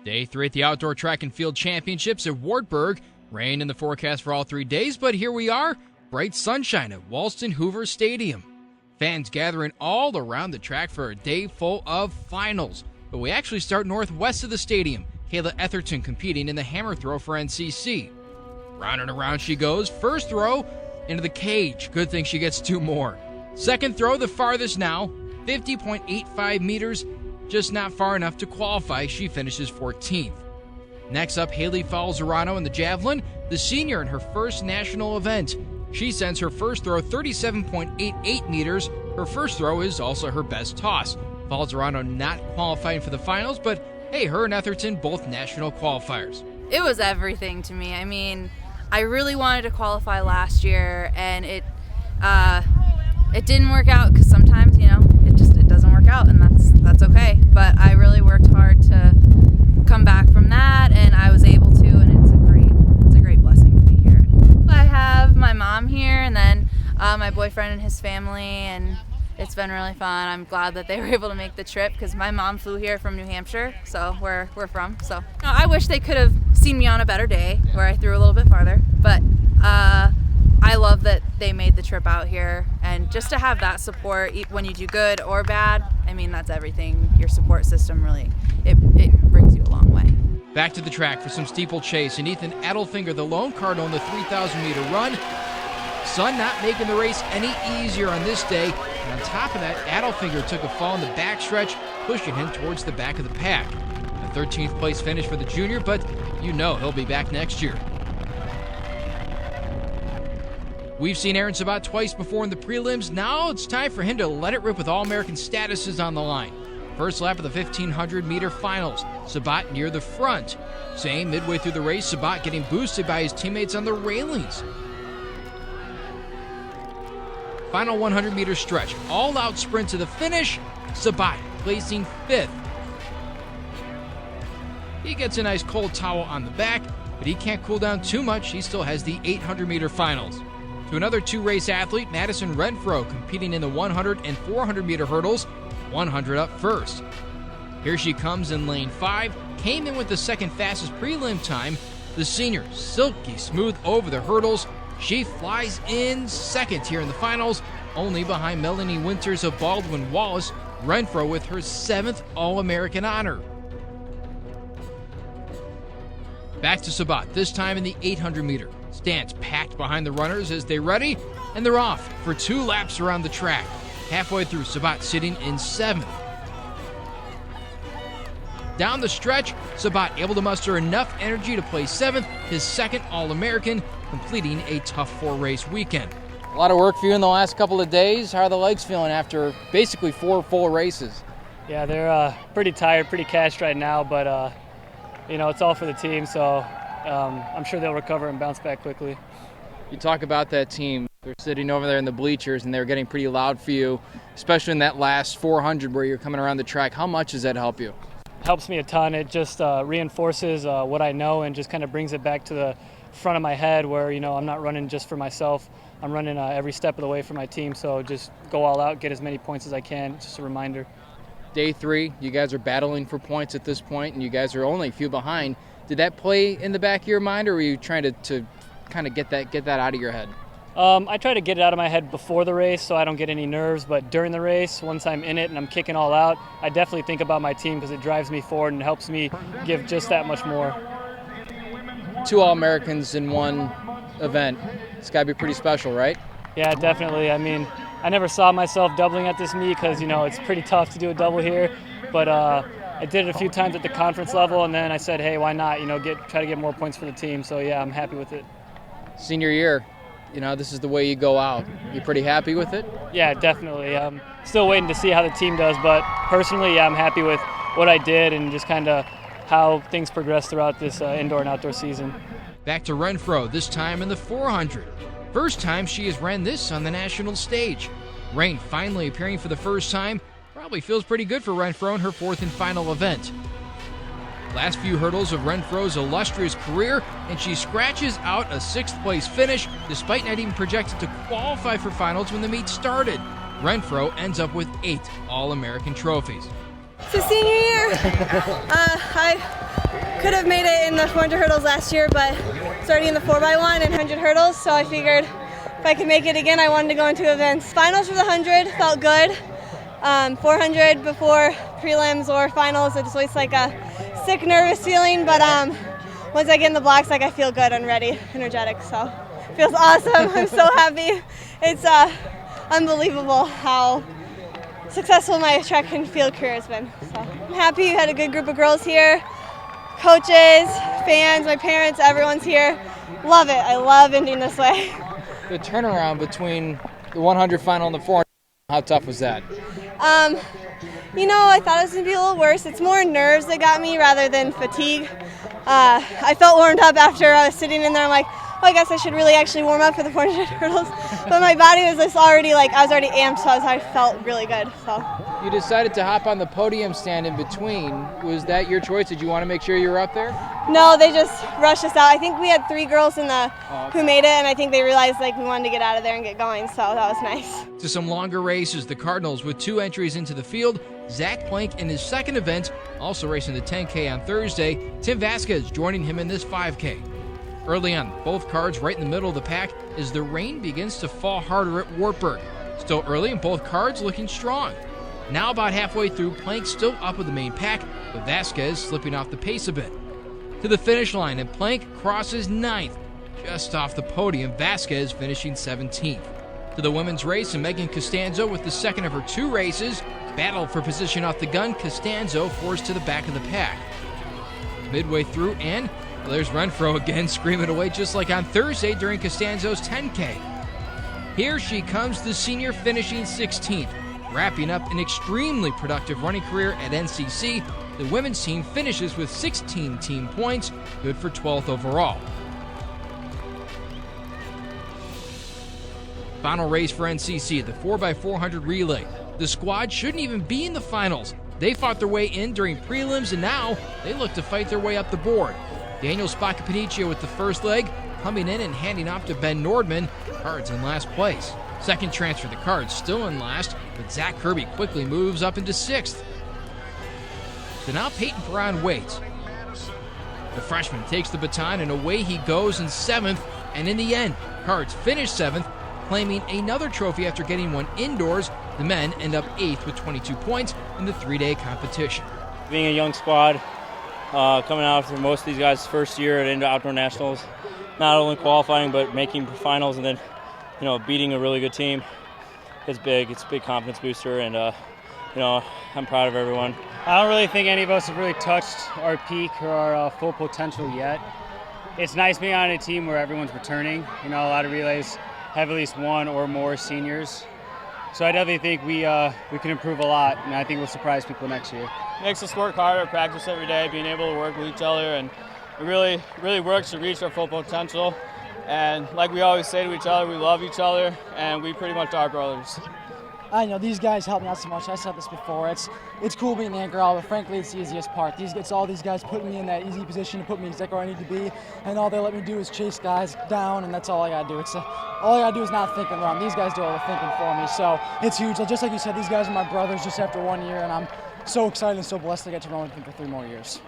Day 3 at the Outdoor Track and Field Championships at Wartburg. Rain in the forecast for all 3 days, but here we are. Bright sunshine at Walston Hoover Stadium. Fans gathering all around the track for a day full of finals. But we actually start northwest of the stadium. Kayla Etherton competing in the hammer throw for NCC. Round and around she goes. First throw into the cage. Good thing she gets 2 more. Second throw, the farthest now, 50.85 meters. Just not far enough to qualify. She finishes 14th. Next up, Haley Falzerano in the Javelin, the senior in her first national event. She sends her first throw 37.88 meters. Her first throw is also her best toss. Falzerano not qualifying for the finals, but hey, her and Etherton both national qualifiers. It was everything to me. I mean, I really wanted to qualify last year, and it didn't work out because sometimes, it doesn't work out, and that's okay. But I really worked hard to come back from that, and I was able to, and it's a great blessing to be here. I have my mom here, and then my boyfriend and his family, and it's been really fun. I'm glad that they were able to make the trip because my mom flew here from New Hampshire, so where we're from. So I wish they could have seen me on a better day where I threw a little bit farther, but I love that they made the trip out here, and just to have that support when you do good or bad, I mean, that's everything. Your support system really, it brings you a long way. Back to the track for some steeplechase, and Ethan Adelfinger, the lone cardinal in the 3,000-meter run. Sun not making the race any easier on this day, and on top of that, Adelfinger took a fall in the backstretch, pushing him towards the back of the pack. A 13th place finish for the junior, but he'll be back next year. We've seen Aron Sebhat twice before in the prelims. Now it's time for him to let it rip with All-American statuses on the line. First lap of the 1,500-meter finals. Sebhat near the front. Same midway through the race, Sebhat getting boosted by his teammates on the railings. Final 100-meter stretch. All-out sprint to the finish. Sebhat placing 5th. He gets a nice cold towel on the back, but he can't cool down too much. He still has the 800-meter finals. To another 2-race athlete, Madison Renfro, competing in the 100 and 400-meter hurdles, 100 up first. Here she comes in lane 5, came in with the second fastest prelim time. The senior, silky smooth over the hurdles. She flies in second here in the finals, only behind Melanie Winters of Baldwin Wallace. Renfro with her 7th All-American honor. Back to Sebhat, this time in the 800-meter. Stands packed behind the runners as they ready, and they're off for 2 laps around the track. Halfway through, Sebhat sitting in 7th. Down the stretch, Sebhat able to muster enough energy to place 7th, his 2nd All-American, completing a tough 4-race weekend. A lot of work for you in the last couple of days. How are the legs feeling after basically 4 full races? Yeah, they're pretty tired, pretty cashed right now, but it's all for the team, so I'm sure they'll recover and bounce back quickly. You talk about that team. They're sitting over there in the bleachers, and they're getting pretty loud for you, especially in that last 400 where you're coming around the track. How much does that help you? It helps me a ton. It just reinforces what I know and just kind of brings it back to the front of my head where, I'm not running just for myself. I'm running every step of the way for my team, so just go all out, get as many points as I can. Just a reminder. Day 3, you guys are battling for points at this point, and you guys are only a few behind. Did that play in the back of your mind, or were you trying to kind of get that out of your head? I try to get it out of my head before the race so I don't get any nerves, but during the race, once I'm in it and I'm kicking all out, I definitely think about my team because it drives me forward and helps me give just that much more. 2 All-Americans in one event. It's got to be pretty special, right? Yeah, definitely. I mean, I never saw myself doubling at this meet because, it's pretty tough to do a double here, but I did it a few times at the conference level, and then I said, hey, why not, try to get more points for the team. So, yeah, I'm happy with it. Senior year, this is the way you go out. You pretty happy with it? Yeah, definitely. I'm still waiting to see how the team does, but personally, yeah, I'm happy with what I did and just kind of how things progressed throughout this indoor and outdoor season. Back to Renfro, this time in the 400. First time she has ran this on the national stage. Rain finally appearing for the first time. Probably feels pretty good for Renfro in her 4th and final event. Last few hurdles of Renfro's illustrious career, and she scratches out a 6th place finish despite not even projected to qualify for finals when the meet started. Renfro ends up with 8 All-American trophies. It's a senior year. could have made it in the 400 hurdles last year, but it's already in the 4x1 and 100 hurdles, so I figured if I could make it again, I wanted to go into events. Finals for the 100 felt good. 400 before prelims or finals, it's always like a sick, nervous feeling, but once I get in the blocks, like I feel good and ready, energetic, so it feels awesome. I'm so happy. It's unbelievable how successful my track and field career has been. So I'm happy we had a good group of girls here, coaches, fans, my parents, everyone's here. Love it. I love ending this way. The turnaround between the 100 final and the 400, how tough was that? You know, I thought it was going to be a little worse. It's more nerves that got me rather than fatigue. I felt warmed up after I was sitting in there. I'm like, oh, I guess I should really actually warm up for the 400 hurdles. But my body was just already I was already amped, so I felt really good. So. You decided to hop on the podium stand in between. Was that your choice? Did you want to make sure you were up there? No, they just rushed us out. I think we had 3 girls in the who made it, and I think they realized we wanted to get out of there and get going, so that was nice. To some longer races, the Cardinals with 2 entries into the field. Zach Plank in his second event, also racing the 10K on Thursday. Tim Vasquez joining him in this 5K. Early on, both cards right in the middle of the pack as the rain begins to fall harder at Wartburg. Still early and both cards looking strong. Now about halfway through, Plank still up with the main pack, with Vasquez slipping off the pace a bit. To the finish line, and Plank crosses 9th. Just off the podium, Vasquez finishing 17th. To the women's race, and Megan Costanzo with the second of her 2 races. Battle for position off the gun, Costanzo forced to the back of the pack. Midway through, and there's Renfro again screaming away just like on Thursday during Costanzo's 10K. Here she comes, the senior finishing 16th. Wrapping up an extremely productive running career at NCC, the women's team finishes with 16 team points, good for 12th overall. Final race for NCC, the 4x400 relay. The squad shouldn't even be in the finals. They fought their way in during prelims, and now they look to fight their way up the board. Daniel Spacapanicio with the first leg, coming in and handing off to Ben Nordman. Cards in last place. Second transfer, the Cards still in last, but Zach Kirby quickly moves up into 6th. So now Peyton Perron waits. The freshman takes the baton, and away he goes in 7th, and in the end, Cards finish 7th, claiming another trophy after getting one indoors. The men end up 8th with 22 points in the 3-day competition. Being a young squad, coming out for most of these guys' first year at Outdoor Nationals, not only qualifying but making finals and then, beating a really good team, it's big. It's a big confidence booster, and I'm proud of everyone. I don't really think any of us have really touched our peak or our full potential yet. It's nice being on a team where everyone's returning. A lot of relays have at least 1 or more seniors. So I definitely think we can improve a lot, and I think we'll surprise people next year. Makes us work harder, practice every day, being able to work with each other, and it really works to reach our full potential. And like we always say to each other, we love each other, and we pretty much are brothers. I know these guys help me out so much. I said this before. It's cool being the anchor out, but frankly, it's the easiest part. It's all these guys putting me in that easy position to put me exactly where I need to be, and all they let me do is chase guys down, and that's all I gotta do. All I gotta do is not think and run. These guys do all the thinking for me, so it's huge. Just like you said, these guys are my brothers just after 1 year, and I'm so excited and so blessed to get to run with them for 3 more years.